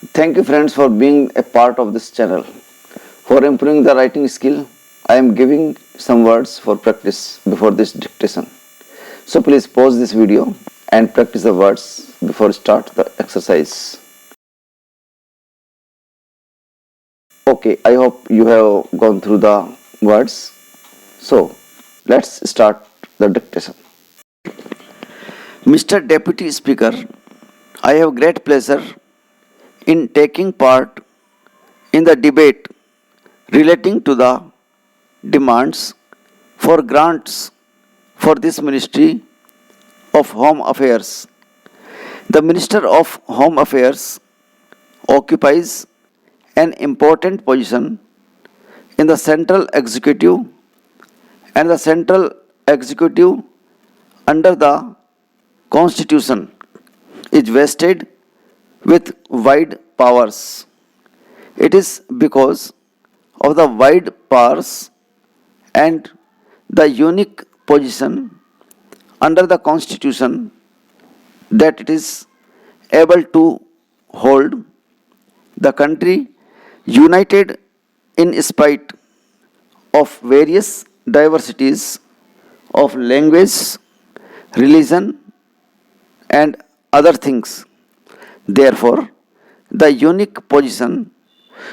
Thank you friends for being a part of this channel. For improving the writing skill, I am giving some words for practice before this dictation. So please pause this video and practice the words before start the exercise. Okay, I hope you have gone through the words. So let's start the dictation. Mr. Deputy Speaker, I have great pleasure in taking part in the debate relating to the demands for grants for this Ministry of Home Affairs. The Minister of Home Affairs occupies an important position in the central executive, and the central executive under the Constitution is vested with wide powers. It is because of the wide powers and the unique position under the Constitution that it is able to hold the country united in spite of various diversities of language, religion, and other things. Therefore, the unique position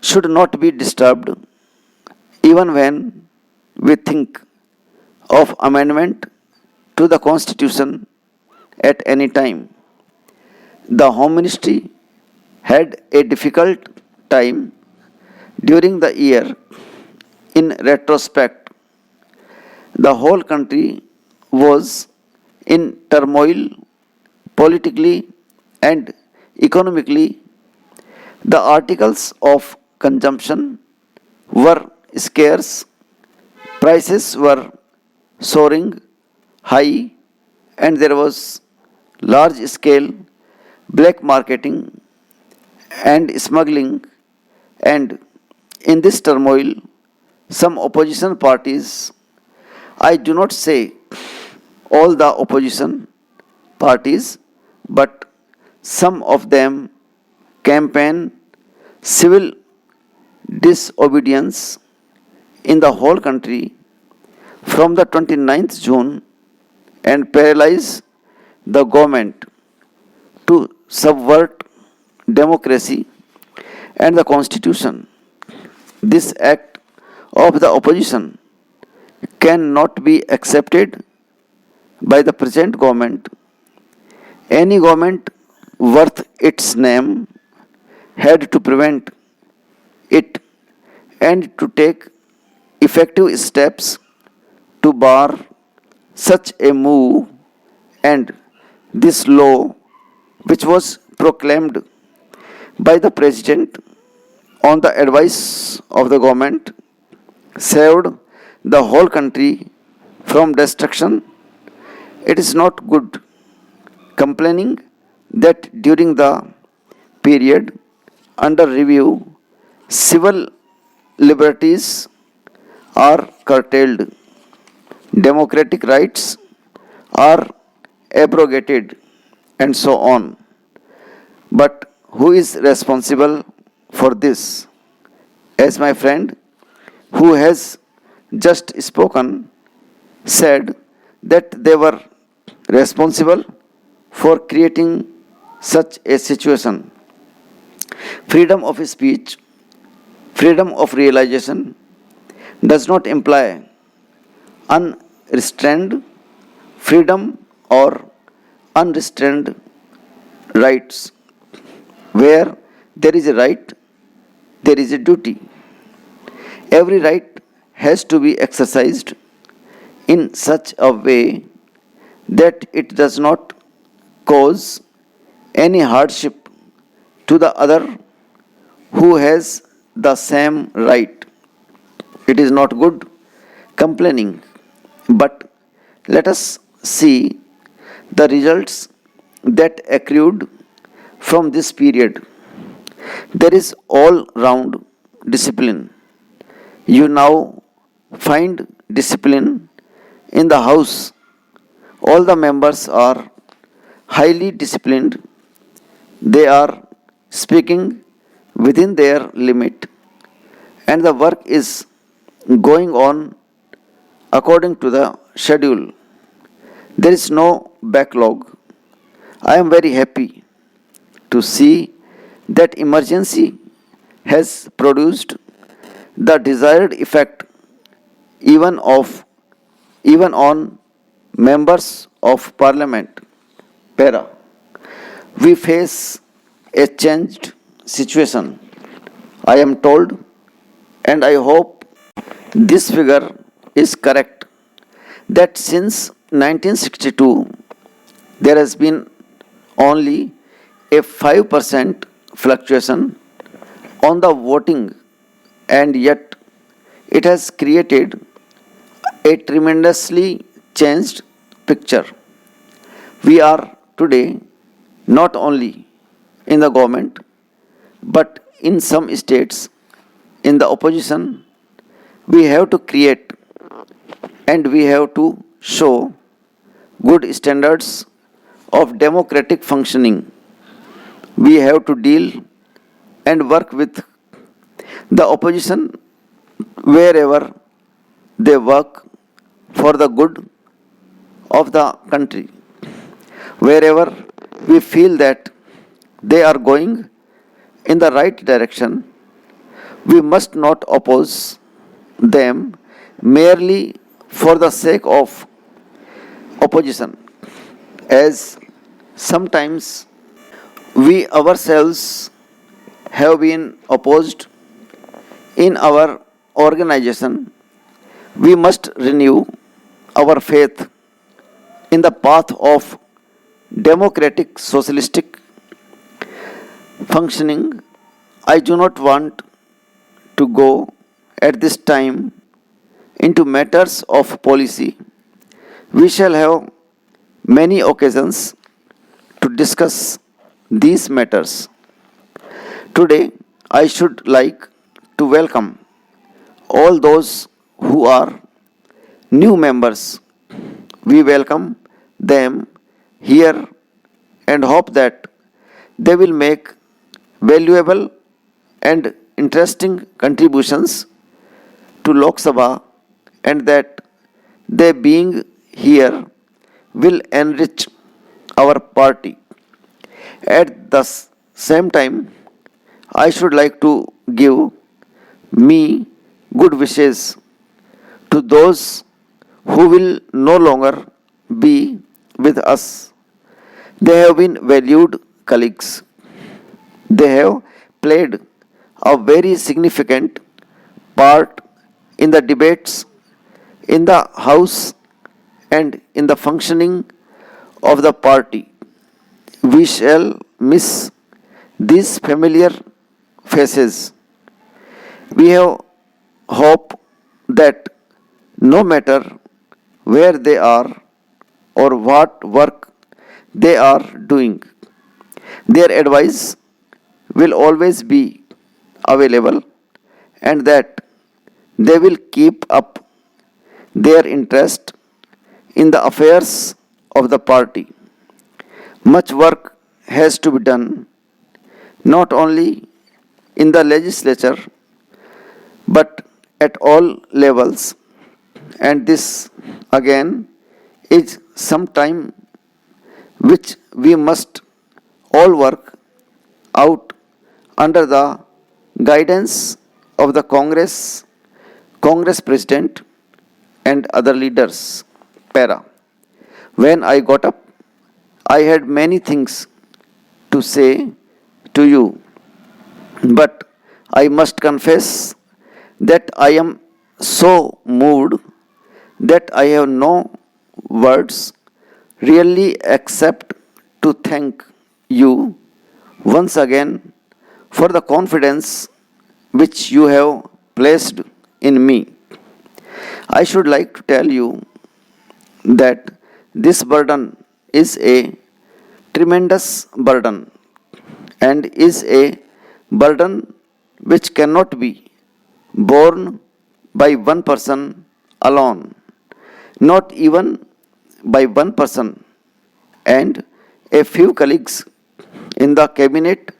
should not be disturbed even when we think of amendment to the Constitution at any time. The Home Ministry had a difficult time during the year. In retrospect, the whole country was in turmoil politically and economically. The articles of consumption were scarce, prices were soaring high, and there was large scale black marketing and smuggling. And in this turmoil, some opposition parties, I do not say all the opposition parties, but some of them campaign civil disobedience in the whole country from the 29th June and paralyze the government to subvert democracy and the constitution. This act of the opposition cannot be accepted by the present government. Any government worth its name had to prevent it and to take effective steps to bar such a move, and this law, which was proclaimed by the President on the advice of the government, saved the whole country from destruction. It is not good complaining that during the period under review, civil liberties are curtailed, democratic rights are abrogated, and so on. But who is responsible for this? As my friend who has just spoken said, that they were responsible for creating such a situation. Freedom of speech, freedom of realization does not imply unrestrained freedom or unrestrained rights. Where there is a right, there is a duty. Every right has to be exercised in such a way that it does not cause any hardship to the other who has the same right. It is not good complaining, but let us see the results that accrued from this period. There is all round discipline. You now find discipline in the house. All the members are highly disciplined. They are speaking within their limit, and the work is going on according to the schedule. There is no backlog. I am very happy to see that emergency has produced the desired effect even of even on members of parliament. Para. We face a changed situation. I am told, and I hope this figure is correct, that since 1962 there has been only a 5% fluctuation on the voting, and yet it has created a tremendously changed picture. We are today not only in the government but in some states in the opposition. We have to create and we have to show good standards of democratic functioning. We have to deal and work with the opposition wherever they work for the good of the country. Wherever we feel that they are going in the right direction, we must not oppose them merely for the sake of opposition, as sometimes we ourselves have been opposed in our organization. We must renew our faith in the path of democratic socialistic functioning. I do not want to go at this time into matters of policy. We shall have many occasions to discuss these matters. Today, I should like to welcome all those who are new members. We welcome them here and hope that they will make valuable and interesting contributions to Lok Sabha, and that they being here will enrich our party. At the same time, I should like to give me good wishes to those who will no longer be with us. They have been valued colleagues. They have played a very significant part in the debates in the House and in the functioning of the party. We shall miss these familiar faces. We have hope that no matter where they are or what work they are doing, their advice will always be available, and that they will keep up their interest in the affairs of the party. Much work has to be done, not only in the legislature but at all levels, and this again is some time which we must all work out under the guidance of the Congress President and other leaders. Para. When I got up, I had many things to say to you, but I must confess that I am so moved that I have no words really except to thank you once again for the confidence which you have placed in me. I should like to tell you that this burden is a tremendous burden, and is a burden which cannot be borne by one person alone, not even by one person and a few colleagues in the cabinet,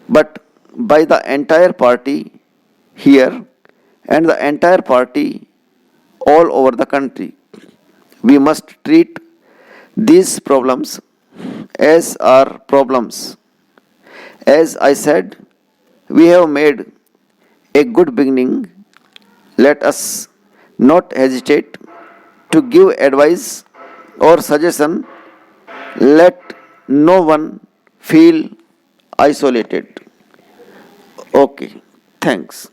but by the entire party here and the entire party all over the country. We must treat these problems as our problems. As I said, we have made a good beginning. Let us not hesitate to give advice or suggestion. Let no one feel isolated. Okay, thanks.